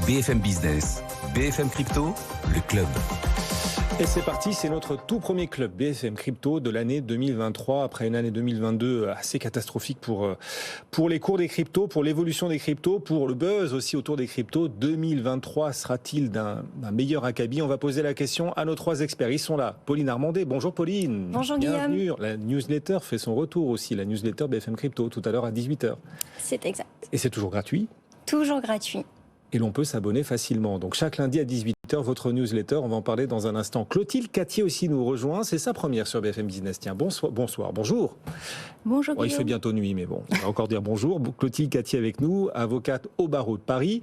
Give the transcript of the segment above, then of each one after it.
BFM Business, BFM Crypto, le club. Et c'est parti, c'est notre tout premier club BFM Crypto de l'année 2023, après une année 2022 assez catastrophique pour les cours des cryptos, pour l'évolution des cryptos, pour le buzz aussi autour des cryptos. 2023 sera-t-il d'un meilleur acabit? On va poser la question à nos trois experts. Ils sont là. Pauline Armandet. Bonjour Pauline. Bonjour Bienvenue. Guillaume. La newsletter fait son retour aussi, la newsletter BFM Crypto, tout à l'heure à 18h. C'est exact. Et c'est toujours gratuit? Toujours gratuit. Et l'on peut s'abonner facilement. Donc chaque lundi à 18h, votre newsletter, on va en parler dans un instant. Clotilde Cattier aussi nous rejoint, c'est sa première sur BFM Business. Tiens, bonsoir, bonjour. Bonjour Guillaume. Il fait bientôt nuit, mais bon, on va encore dire bonjour. Clotilde Cattier avec nous, avocate au barreau de Paris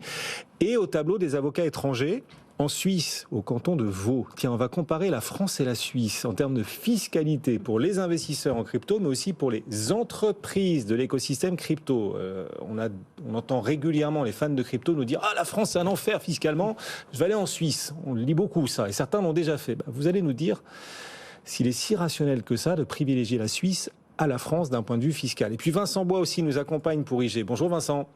et au tableau des avocats étrangers. En Suisse, au canton de Vaud, tiens, on va comparer la France et la Suisse en termes de fiscalité pour les investisseurs en crypto, mais aussi pour les entreprises de l'écosystème crypto. On entend régulièrement les fans de crypto nous dire « Ah, la France, c'est un enfer fiscalement, je vais aller en Suisse ». On lit beaucoup ça, et certains l'ont déjà fait. Vous allez nous dire s'il est si rationnel que ça de privilégier la Suisse à la France d'un point de vue fiscal. Et puis Vincent Bois aussi nous accompagne pour IG. Bonjour Vincent.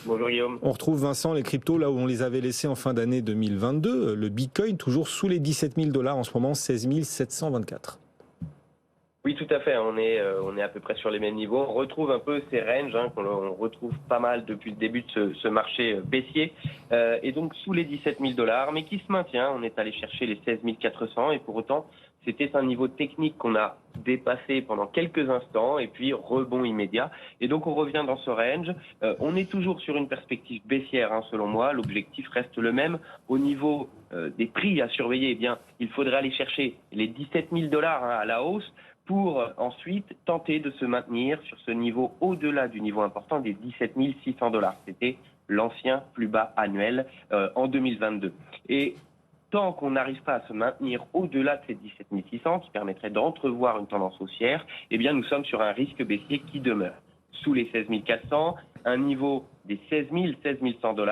Bonjour Guillaume. On retrouve Vincent les cryptos là où on les avait laissés en fin d'année 2022. Le Bitcoin toujours sous les 17 000 $ en ce moment, 16 724. Oui, tout à fait. On est à peu près sur les mêmes niveaux. On retrouve un peu ces ranges qu'on retrouve pas mal depuis le début de ce marché baissier. Et donc sous les 17 000 $, mais qui se maintient. On est allé chercher les 16 400 et pour autant, c'était un niveau technique qu'on a dépassé pendant quelques instants et puis rebond immédiat. Et donc on revient dans ce range. On est toujours sur une perspective baissière, selon moi. L'objectif reste le même. Au niveau des prix à surveiller, eh bien, il faudrait aller chercher les 17 000 $ à la hausse pour ensuite tenter de se maintenir sur ce niveau au-delà du niveau important des 17 600 $. C'était l'ancien plus bas annuel en 2022. Et tant qu'on n'arrive pas à se maintenir au-delà de ces 17 600, qui permettrait d'entrevoir une tendance haussière, eh bien nous sommes sur un risque baissier qui demeure. Sous les 16 400, un niveau des 16 100 $.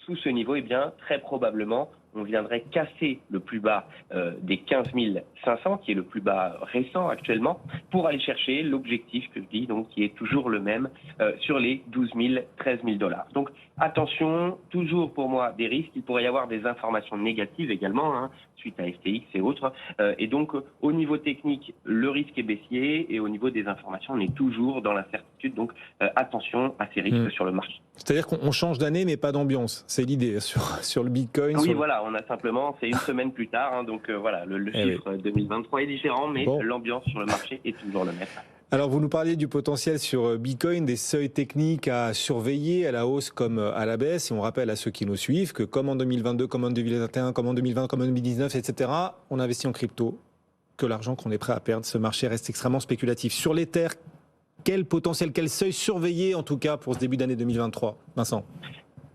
Sous ce niveau, eh bien très probablement, on viendrait casser le plus bas des 15 500, qui est le plus bas récent actuellement, pour aller chercher l'objectif que je dis, donc qui est toujours le même, sur les 12 000, 13 000 $. Donc attention, toujours pour moi des risques. Il pourrait y avoir des informations négatives également, suite à FTX et autres. Et donc au niveau technique, le risque est baissier et au niveau des informations, on est toujours dans l'incertitude. Donc attention à ces risques sur le marché. C'est-à-dire qu'on change d'année, mais pas d'ambiance. C'est l'idée sur le Bitcoin. Oui, voilà, on a simplement, c'est une semaine plus tard. Donc voilà, le chiffre 2023 est différent, mais l'ambiance sur le marché est toujours la même. Alors, vous nous parliez du potentiel sur Bitcoin, des seuils techniques à surveiller à la hausse comme à la baisse. Et on rappelle à ceux qui nous suivent que comme en 2022, comme en 2021, comme en 2020, comme en 2019, etc., on investit en crypto, que l'argent qu'on est prêt à perdre. Ce marché reste extrêmement spéculatif. Sur l'Ether, quel potentiel, quel seuil surveiller en tout cas pour ce début d'année 2023? Vincent?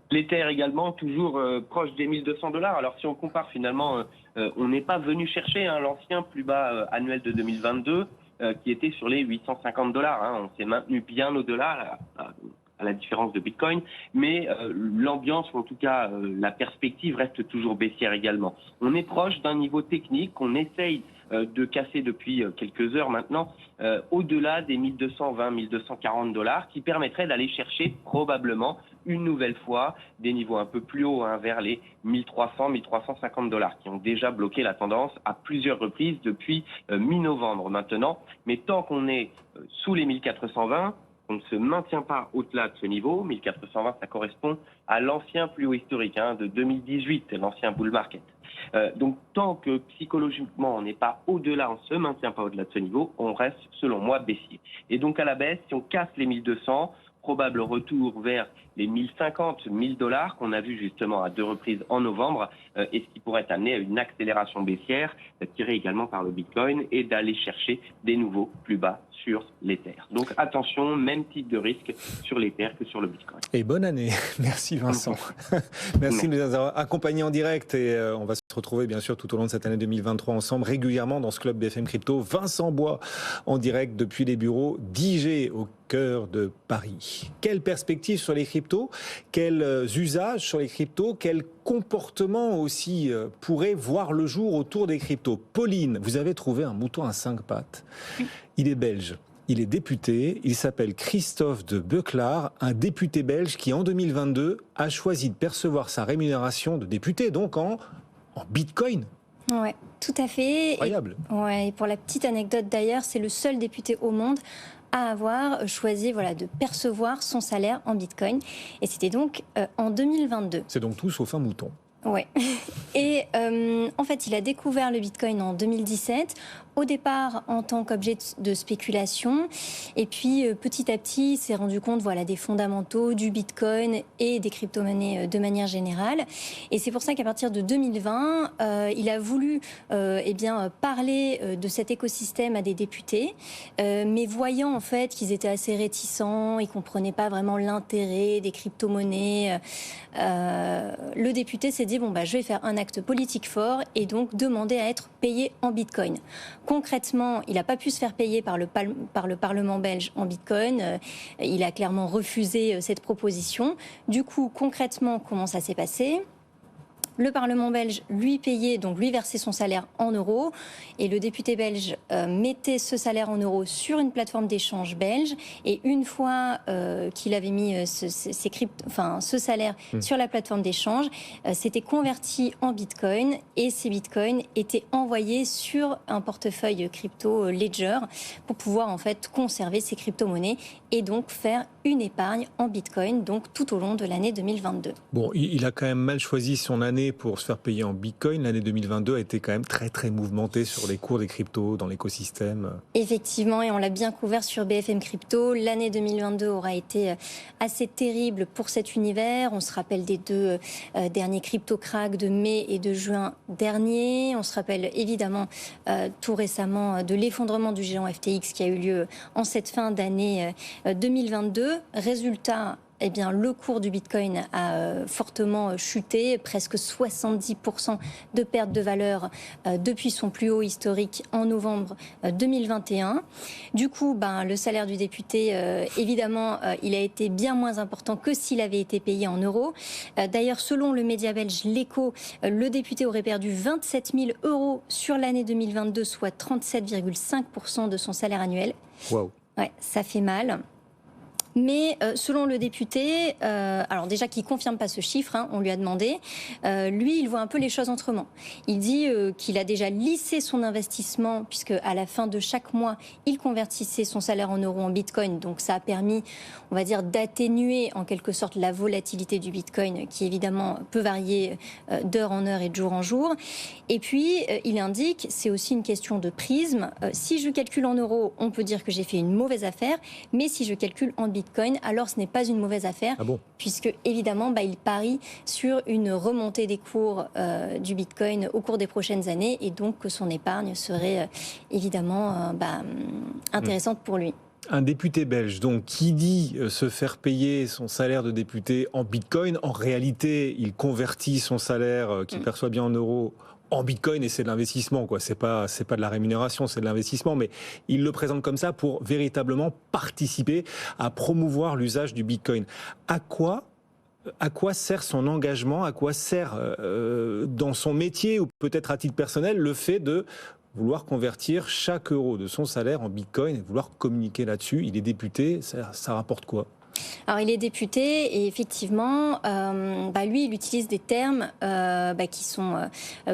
L'Ether également, toujours proche des 1200 $. Alors si on compare finalement, on n'est pas venu chercher l'ancien plus bas annuel de 2022 qui était sur les 850 $. On s'est maintenu bien au-delà à la différence de Bitcoin, mais l'ambiance, ou en tout cas la perspective reste toujours baissière également. On est proche d'un niveau technique qu'on essaye de casser depuis quelques heures maintenant, au-delà des 1220, 1240 $, qui permettraient d'aller chercher probablement une nouvelle fois des niveaux un peu plus hauts, vers les 1300, 1350 $, qui ont déjà bloqué la tendance à plusieurs reprises depuis mi-novembre maintenant. Mais tant qu'on est sous les 1420, on ne se maintient pas au-delà de ce niveau. 1420, ça correspond à l'ancien plus haut historique de 2018, l'ancien bull market. Donc tant que psychologiquement on n'est pas au-delà, on ne se maintient pas au-delà de ce niveau, on reste selon moi baissier. Et donc à la baisse, si on casse les 1200, probable retour vers les 1050, 1000 $ qu'on a vu justement à deux reprises en novembre, et ce qui pourrait amener à une accélération baissière tirée également par le Bitcoin et d'aller chercher des nouveaux plus bas sur l'Ether. Donc attention, même type de risque sur l'Ether que sur le Bitcoin. Et bonne année. Merci Vincent. Merci de nous avoir accompagnés en direct et on va se retrouver bien sûr tout au long de cette année 2023 ensemble régulièrement dans ce club BFM Crypto. Vincent Bois en direct depuis les bureaux d'IG au cœur de Paris. Quelle perspective sur les cryptos? Quels usages sur les cryptos? Quel comportement aussi pourrait voir le jour autour des cryptos? Pauline, vous avez trouvé un mouton à 5 pattes. Il est belge. Il est député, il s'appelle Christophe de Beuclard, un député belge qui en 2022 a choisi de percevoir sa rémunération de député, donc en bitcoin. Ouais, tout à fait. Incroyable. Et pour la petite anecdote d'ailleurs, c'est le seul député au monde à avoir choisi de percevoir son salaire en bitcoin. Et c'était donc en 2022. C'est donc tout sauf un mouton. Ouais. Et en fait, il a découvert le bitcoin en 2017. Au départ, en tant qu'objet de spéculation. Et puis, petit à petit, il s'est rendu compte des fondamentaux du bitcoin et des crypto-monnaies de manière générale. Et c'est pour ça qu'à partir de 2020, il a voulu parler de cet écosystème à des députés. Mais voyant en fait qu'ils étaient assez réticents, ils ne comprenaient pas vraiment l'intérêt des crypto-monnaies, le député s'est dit, je vais faire un acte politique fort et donc demander à être payé en bitcoin. Concrètement, il n'a pas pu se faire payer par le Parlement belge en bitcoin. Il a clairement refusé cette proposition. Du coup, concrètement, comment ça s'est passé ? Le Parlement belge lui payait, donc lui versait son salaire en euros, et le député belge mettait ce salaire en euros sur une plateforme d'échange belge. Et une fois qu'il avait mis ce salaire sur la plateforme d'échange, c'était converti en bitcoin, et ces bitcoins étaient envoyés sur un portefeuille crypto Ledger pour pouvoir en fait conserver ces crypto-monnaies et donc faire une épargne en bitcoin, donc tout au long de l'année 2022. Bon, il a quand même mal choisi son année pour se faire payer en bitcoin. L'année 2022 a été quand même très très mouvementée sur les cours des cryptos, dans l'écosystème. Effectivement, et on l'a bien couvert sur BFM Crypto. L'année 2022 aura été assez terrible pour cet univers. On se rappelle des deux derniers crypto-cracks de mai et de juin dernier. On se rappelle évidemment tout récemment de l'effondrement du géant FTX qui a eu lieu en cette fin d'année 2022. Résultat, le cours du Bitcoin a fortement chuté, presque 70% de perte de valeur depuis son plus haut historique en novembre 2021. Du coup, le salaire du député, évidemment, il a été bien moins important que s'il avait été payé en euros. D'ailleurs, selon le média belge L'Echo, le député aurait perdu 27 000 euros sur l'année 2022, soit 37,5% de son salaire annuel. Waouh. Ouais, ça fait mal. Mais selon le député, alors déjà qu'il ne confirme pas ce chiffre, on lui a demandé, lui il voit un peu les choses autrement. Il dit qu'il a déjà lissé son investissement puisque à la fin de chaque mois, il convertissait son salaire en euros en bitcoin. Donc ça a permis, on va dire, d'atténuer en quelque sorte la volatilité du bitcoin qui évidemment peut varier d'heure en heure et de jour en jour. Et puis il indique, c'est aussi une question de prisme. Si je calcule en euros, on peut dire que j'ai fait une mauvaise affaire, mais si je calcule en bitcoin, alors ce n'est pas une mauvaise affaire, puisque évidemment il parie sur une remontée des cours du bitcoin au cours des prochaines années et donc que son épargne serait évidemment intéressante pour lui. Un député belge, donc, qui dit se faire payer son salaire de député en bitcoin, en réalité, il convertit son salaire qu'il perçoit bien en euros en bitcoin et c'est de l'investissement, quoi. C'est pas de la rémunération, c'est de l'investissement, mais il le présente comme ça pour véritablement participer à promouvoir l'usage du bitcoin. À quoi sert son engagement? À quoi sert dans son métier ou peut-être à titre personnel le fait de vouloir convertir chaque euro de son salaire en bitcoin et vouloir communiquer là-dessus? Il est député, ça rapporte quoi? Alors il est député et effectivement, lui il utilise des termes qui sont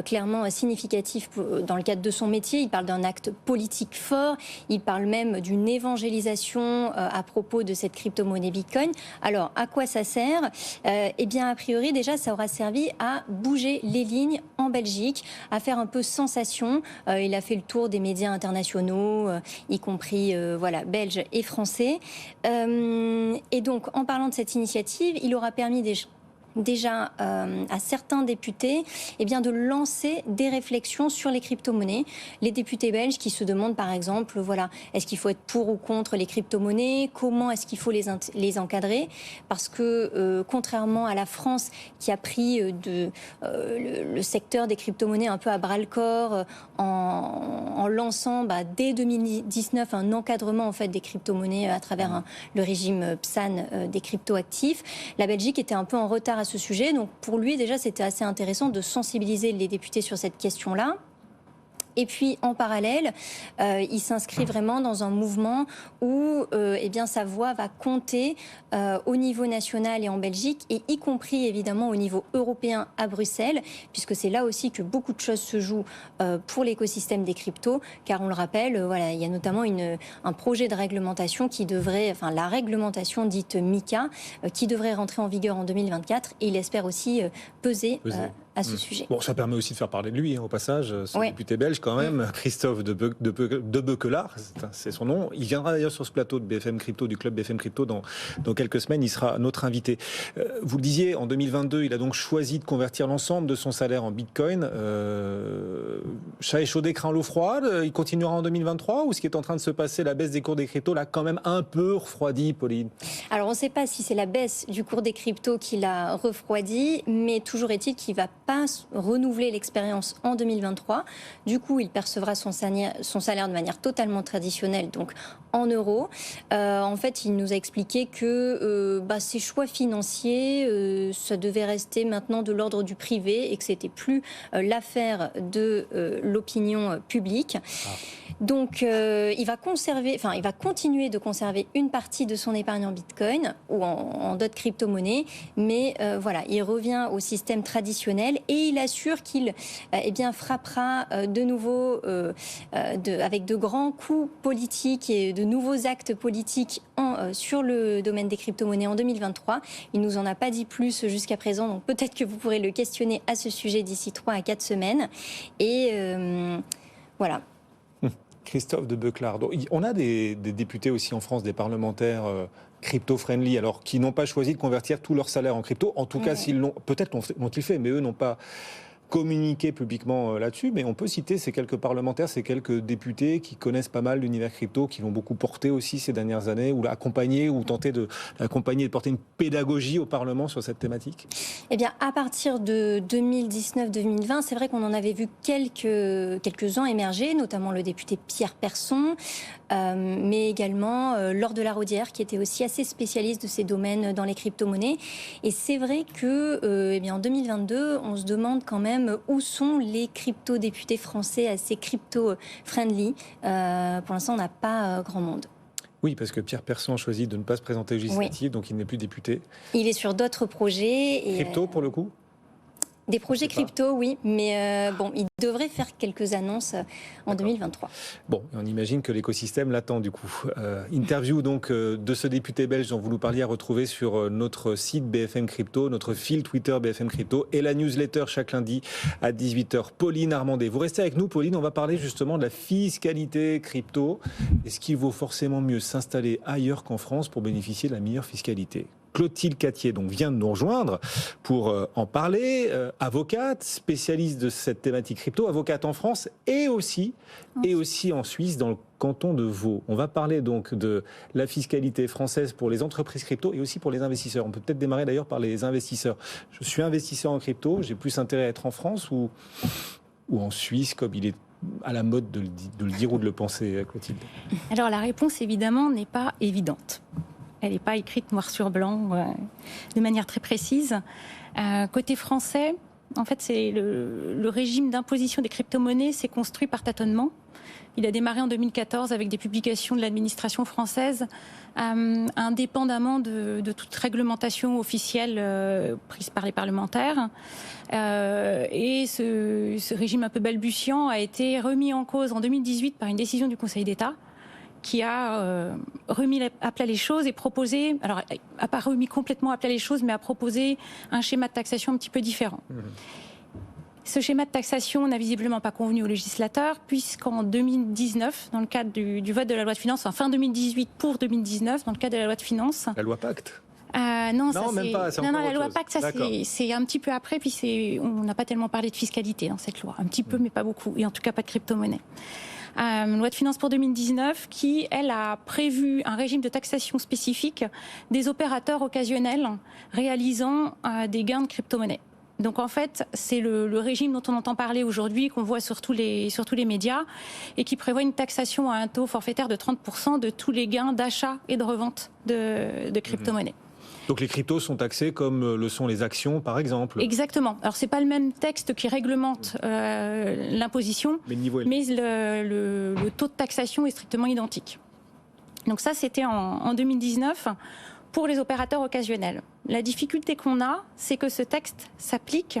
clairement significatifs dans le cadre de son métier. Il parle d'un acte politique fort, il parle même d'une évangélisation à propos de cette crypto-monnaie Bitcoin. Alors à quoi ça sert? Eh bien a priori déjà ça aura servi à bouger les lignes en Belgique, à faire un peu sensation. Il a fait le tour des médias internationaux, y compris belges et français. Et donc, en parlant de cette initiative, il aura permis déjà à certains députés de lancer des réflexions sur les crypto-monnaies. Les députés belges qui se demandent par exemple, est-ce qu'il faut être pour ou contre les crypto-monnaies? Comment est-ce qu'il faut les encadrer? Parce que contrairement à la France qui a pris le secteur des crypto-monnaies un peu à bras-le-corps en lançant dès 2019 un encadrement en fait des crypto-monnaies à travers le régime PSAN des crypto-actifs, la Belgique était un peu en retard à ce sujet. Donc pour lui, déjà, c'était assez intéressant de sensibiliser les députés sur cette question-là. Et puis, en parallèle, il s'inscrit vraiment dans un mouvement où sa voix va compter au niveau national et en Belgique, et y compris évidemment au niveau européen à Bruxelles, puisque c'est là aussi que beaucoup de choses se jouent pour l'écosystème des cryptos, car on le rappelle, il y a notamment un projet de réglementation la réglementation dite MiCA, qui devrait rentrer en vigueur en 2024, et il espère aussi peser. À ce sujet. Bon, ça permet aussi de faire parler de lui, au passage, ce député belge quand même, Christophe de Beukelaar, c'est son nom. Il viendra d'ailleurs sur ce plateau de BFM Crypto, du club BFM Crypto, dans quelques semaines. Il sera notre invité. Vous le disiez, en 2022, il a donc choisi de convertir l'ensemble de son salaire en Bitcoin. Chat échaudé craint l'eau froide. Il continuera en 2023, ou ce qui est en train de se passer, la baisse des cours des cryptos, l'a quand même un peu refroidi, Pauline? Alors, on ne sait pas si c'est la baisse du cours des cryptos qui l'a refroidi, mais toujours est-il qu'il va pas renouveler l'expérience en 2023. Du coup, il percevra son salaire de manière totalement traditionnelle, donc en euros. En fait, il nous a expliqué que ses choix financiers, ça devait rester maintenant de l'ordre du privé et que c'était plus l'affaire de l'opinion publique. Donc, il va continuer de conserver une partie de son épargne en Bitcoin ou en d'autres crypto-monnaies, mais il revient au système traditionnel et il assure qu'il frappera de nouveau avec de grands coups politiques et de nouveaux actes politiques sur le domaine des crypto-monnaies en 2023. Il ne nous en a pas dit plus jusqu'à présent, donc peut-être que vous pourrez le questionner à ce sujet d'ici 3 à 4 semaines. Et voilà. Christophe de Beukelaar. On a des députés aussi en France, des parlementaires crypto-friendly, alors qui n'ont pas choisi de convertir tout leur salaire en crypto. En tout cas, peut-être l'ont-ils fait, mais eux n'ont pas communiqué publiquement là-dessus. Mais on peut citer ces quelques parlementaires, ces quelques députés qui connaissent pas mal l'univers crypto, qui l'ont beaucoup porté aussi ces dernières années, ou l'accompagner, ou tenter de l'accompagner, de porter une pédagogie au Parlement sur cette thématique. Eh bien, à partir de 2019-2020, c'est vrai qu'on en avait vu quelques-uns émerger, notamment le député Pierre Persson, mais également Laure de la Raudière, qui était aussi assez spécialiste de ces domaines dans les crypto-monnaies. Et c'est vrai que, en 2022, on se demande quand même où sont les crypto-députés français assez crypto-friendly. Pour l'instant, on n'a pas grand monde. Oui, parce que Pierre Persson a choisi de ne pas se présenter aux législatives, donc il n'est plus député. Il est sur d'autres projets. Crypto, pour le coup ? Des projets crypto, oui, mais il devrait faire quelques annonces en 2023. Bon, on imagine que l'écosystème l'attend du coup. Interview donc de ce député belge dont vous nous parliez, à retrouver sur notre site BFM Crypto, notre fil Twitter BFM Crypto et la newsletter chaque lundi à 18h. Pauline Armandet, vous restez avec nous, Pauline, on va parler justement de la fiscalité crypto. Est-ce qu'il vaut forcément mieux s'installer ailleurs qu'en France pour bénéficier de la meilleure fiscalité ? Clotilde Cattier donc vient de nous rejoindre pour en parler, avocate, spécialiste de cette thématique crypto, avocate en France et aussi en Suisse, dans le canton de Vaud. On va parler donc de la fiscalité française pour les entreprises crypto et aussi pour les investisseurs. On peut peut-être démarrer d'ailleurs par les investisseurs. Je suis investisseur en crypto, j'ai plus intérêt à être en France ou en Suisse, comme il est à la mode de le dire ou de le penser, Clotilde? Alors la réponse évidemment n'est pas évidente. Elle n'est pas écrite noir sur blanc de manière très précise. Côté français, en fait, c'est le régime d'imposition des crypto-monnaies s'est construit par tâtonnement. Il a démarré en 2014 avec des publications de l'administration française, indépendamment de toute réglementation officielle prise par les parlementaires. Et ce régime un peu balbutiant a été remis en cause en 2018 par une décision du Conseil d'État, qui a remis à plat les choses et proposé, alors n'a pas remis complètement à plat les choses, mais a proposé un schéma de taxation un petit peu différent. Ce schéma de taxation n'a visiblement pas convenu aux législateurs, puisqu'en 2019, dans le cadre du vote de la loi de finances, en fin 2018 pour 2019, dans le cadre de la loi de finances... La loi Pacte non, même pas. Non, la loi Pacte, ça c'est un petit peu après, puis on n'a pas tellement parlé de fiscalité dans cette loi, un petit peu, mais pas beaucoup, et en tout cas pas de crypto-monnaie. Loi de finances pour 2019 qui, elle, a prévu un régime de taxation spécifique des opérateurs occasionnels réalisant des gains de crypto-monnaie. Donc en fait, c'est le régime dont on entend parler aujourd'hui, qu'on voit sur tous les médias, et qui prévoit une taxation à un taux forfaitaire de 30% de tous les gains d'achat et de revente de crypto-monnaie. Donc les cryptos sont taxés comme le sont les actions, par exemple. Exactement. Alors c'est pas le même texte qui réglemente l'imposition, mais le taux de taxation est strictement identique. Donc ça, c'était en 2019 pour les opérateurs occasionnels. La difficulté qu'on a, c'est que ce texte s'applique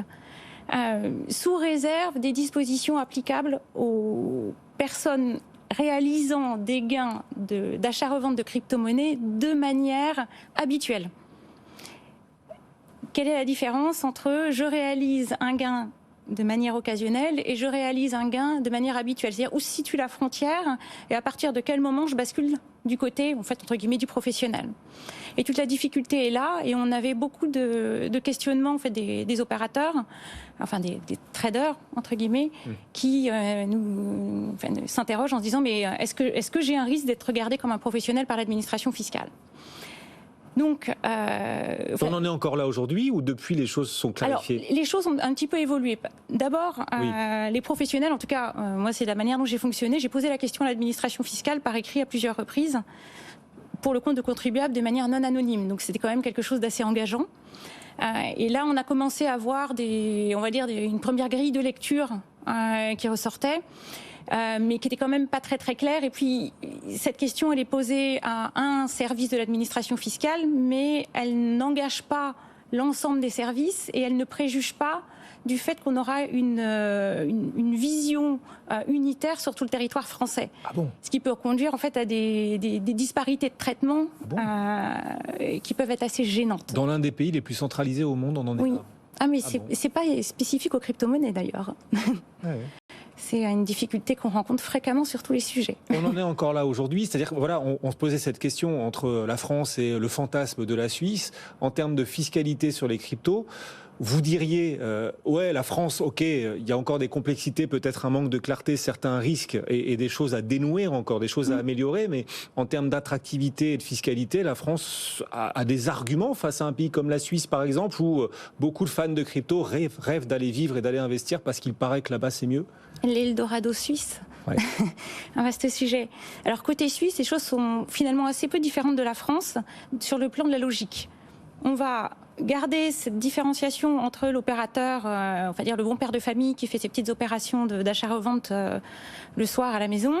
sous réserve des dispositions applicables aux personnes réalisant des gains d'achat-revente de crypto-monnaies de manière habituelle. Quelle est la différence entre je réalise un gain de manière occasionnelle et je réalise un gain de manière habituelle? C'est-à-dire où se situe la frontière et à partir de quel moment je bascule du côté, en fait, entre guillemets, du professionnel. Et toute la difficulté est là, et on avait beaucoup de questionnements en fait, des opérateurs, enfin des traders, entre guillemets, qui s'interrogent en se disant mais est-ce que j'ai un risque d'être regardé comme un professionnel par l'administration fiscale? Donc, on en est encore là aujourd'hui ou depuis les choses sont clarifiées? Alors, les choses ont un petit peu évolué. D'abord, les professionnels, en tout cas, moi c'est la manière dont j'ai fonctionné, j'ai posé la question à l'administration fiscale par écrit à plusieurs reprises pour le compte de contribuables de manière non anonyme. Donc c'était quand même quelque chose d'assez engageant. Et là, on a commencé à voir une première grille de lecture qui ressortait. Mais qui était quand même pas très très claire. Et puis cette question, elle est posée à un service de l'administration fiscale, mais elle n'engage pas l'ensemble des services et elle ne préjuge pas du fait qu'on aura une vision unitaire sur tout le territoire français. Ah bon? Ce qui peut conduire en fait à des disparités de traitement qui peuvent être assez gênantes. Dans l'un des pays les plus centralisés au monde, on en est là. Ah mais c'est pas spécifique aux crypto-monnaies d'ailleurs. Ouais. C'est une difficulté qu'on rencontre fréquemment sur tous les sujets. On en est encore là aujourd'hui, c'est-à-dire que voilà, on se posait cette question entre la France et le fantasme de la Suisse en termes de fiscalité sur les cryptos. Vous diriez, ouais, la France, ok, il y a encore des complexités, peut-être un manque de clarté, certains risques et des choses à dénouer, encore des choses à améliorer, mais en termes d'attractivité et de fiscalité, la France a des arguments face à un pays comme la Suisse, par exemple, où beaucoup de fans de crypto rêvent d'aller vivre et d'aller investir parce qu'il paraît que là-bas c'est mieux. L'Eldorado suisse. Ouais. Un vaste sujet. Alors côté suisse, les choses sont finalement assez peu différentes de la France sur le plan de la logique. On va garder cette différenciation entre l'opérateur, on va dire le bon père de famille qui fait ses petites opérations d'achat-revente le soir à la maison,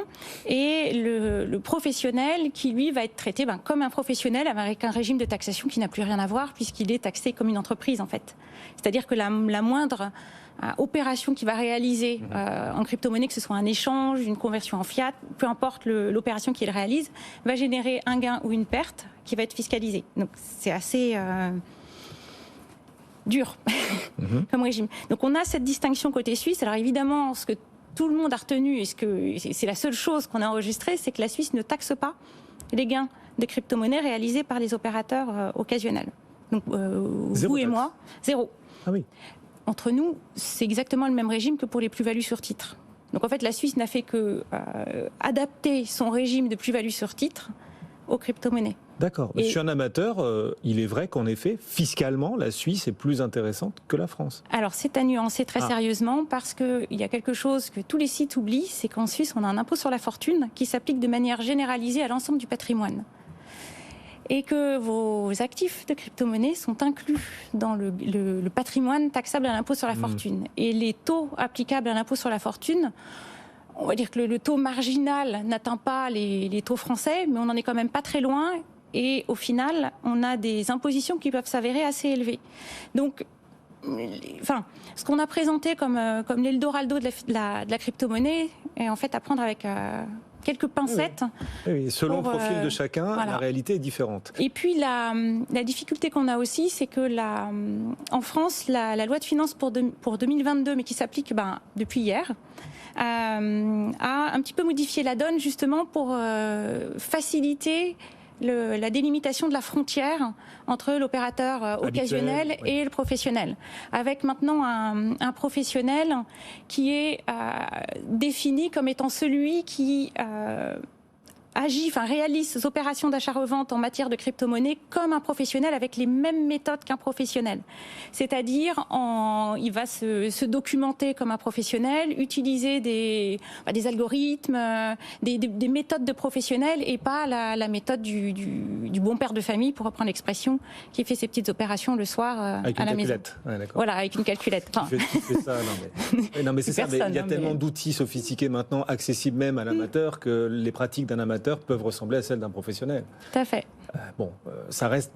et le professionnel qui lui va être traité comme un professionnel avec un régime de taxation qui n'a plus rien à voir puisqu'il est taxé comme une entreprise en fait. C'est-à-dire que la moindre opération qu'il va réaliser en crypto-monnaie, que ce soit un échange, une conversion en fiat, peu importe l'opération qu'il réalise, va générer un gain ou une perte qui va être fiscalisé. Donc c'est assez dur comme régime. Donc on a cette distinction côté suisse. Alors évidemment, ce que tout le monde a retenu, et c'est la seule chose qu'on a enregistrée, c'est que la Suisse ne taxe pas les gains de crypto-monnaie réalisés par les opérateurs occasionnels. Donc vous et moi, zéro. Ah oui. Entre nous, c'est exactement le même régime que pour les plus-values sur titre. Donc en fait, la Suisse n'a fait que adapter son régime de plus-value sur titre aux crypto-monnaies. D'accord. Je suis un amateur. Il est vrai qu'en effet, fiscalement, la Suisse est plus intéressante que la France. Alors c'est à nuancer très sérieusement parce qu'il y a quelque chose que tous les sites oublient, c'est qu'en Suisse, on a un impôt sur la fortune qui s'applique de manière généralisée à l'ensemble du patrimoine. Et que vos actifs de crypto-monnaie sont inclus dans le patrimoine taxable à l'impôt sur la fortune. Et les taux applicables à l'impôt sur la fortune, on va dire que le taux marginal n'atteint pas les taux français, mais on n'en est quand même pas très loin. Et au final, on a des impositions qui peuvent s'avérer assez élevées. Donc, ce qu'on a présenté comme l'Eldorado de la crypto-monnaie est en fait à prendre avec quelques pincettes. Oui, selon le profil de chacun, voilà. La réalité est différente. Et puis la difficulté qu'on a aussi, c'est que en France, la loi de finances pour 2022, mais qui s'applique depuis hier, a un petit peu modifié la donne justement pour faciliter la délimitation de la frontière entre l'opérateur occasionnel et le professionnel. Avec maintenant un professionnel qui est défini comme étant celui qui a réalise ses opérations d'achat-revente en matière de crypto-monnaie comme un professionnel avec les mêmes méthodes qu'un professionnel. C'est-à-dire, il va se documenter comme un professionnel, utiliser des algorithmes, des méthodes de professionnel et pas la méthode du bon père de famille, pour reprendre l'expression, qui fait ses petites opérations le soir à la maison. Ouais, voilà, avec une calculette. Qui fait ça, non mais c'est ça, il y a tellement d'outils sophistiqués maintenant, accessibles même à l'amateur, que les pratiques d'un amateur peuvent ressembler à celles d'un professionnel. Tout à fait. Ça reste.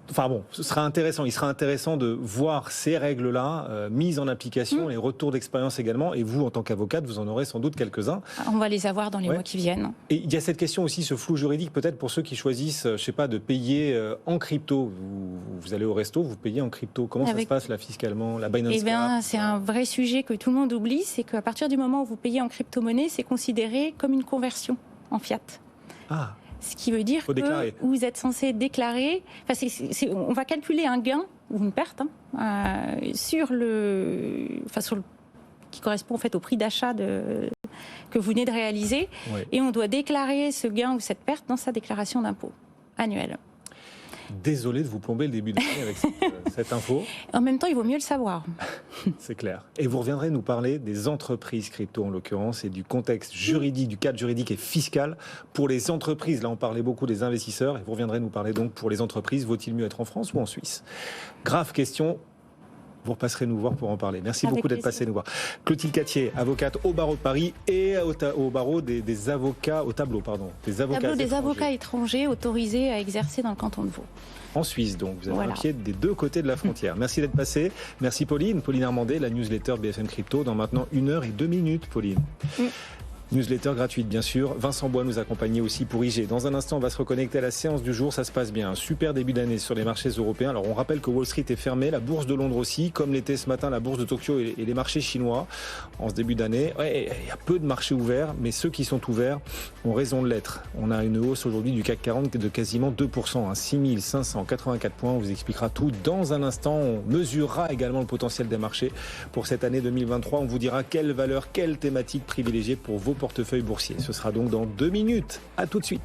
Ce sera intéressant. Il sera intéressant de voir ces règles-là mises en application, les retours d'expérience également. Et vous, en tant qu'avocate, vous en aurez sans doute quelques-uns. On va les avoir dans les mois qui viennent. Et il y a cette question aussi, ce flou juridique, peut-être pour ceux qui choisissent, je sais pas, de payer en crypto. Vous allez au resto, vous payez en crypto. Comment ça se passe là fiscalement, la Binance Card? C'est un vrai sujet que tout le monde oublie, c'est qu'à partir du moment où vous payez en crypto-monnaie, c'est considéré comme une conversion en fiat. Ah. Ce qui veut dire que vous êtes censé déclarer. On va calculer un gain ou une perte sur qui correspond en fait au prix d'achat que vous venez de réaliser, et on doit déclarer ce gain ou cette perte dans sa déclaration d'impôt annuelle. Désolé de vous plomber le début de l'année avec cette info. En même temps, il vaut mieux le savoir. C'est clair. Et vous reviendrez nous parler des entreprises crypto en l'occurrence et du contexte juridique, du cadre juridique et fiscal pour les entreprises. Là, on parlait beaucoup des investisseurs et vous reviendrez nous parler donc pour les entreprises. Vaut-il mieux être en France ou en Suisse? Grave question. Vous repasserez nous voir pour en parler. Merci beaucoup d'être passé nous voir. Clotilde Cattier, avocate au barreau de Paris et au barreau des avocats, au tableau, pardon, des avocats étrangers autorisés à exercer dans le canton de Vaud. En Suisse, donc. Vous avez un pied des deux côtés de la frontière. Merci d'être passé. Merci Pauline Armandet, la newsletter BFM Crypto, dans maintenant 1 heure et 2 minutes, Pauline. Newsletter gratuite, bien sûr. Vincent Bois nous accompagnait aussi pour IG. Dans un instant, on va se reconnecter à la séance du jour. Ça se passe bien. Un super début d'année sur les marchés européens. Alors, on rappelle que Wall Street est fermé, la bourse de Londres aussi, comme l'était ce matin la bourse de Tokyo et les marchés chinois en ce début d'année. Il y a peu de marchés ouverts, mais ceux qui sont ouverts ont raison de l'être. On a une hausse aujourd'hui du CAC 40 de quasiment 2%, 6584 points. On vous expliquera tout dans un instant. On mesurera également le potentiel des marchés pour cette année 2023. On vous dira quelle valeur, quelle thématique privilégiée pour vos portefeuille boursier. Ce sera donc dans 2 minutes. À tout de suite.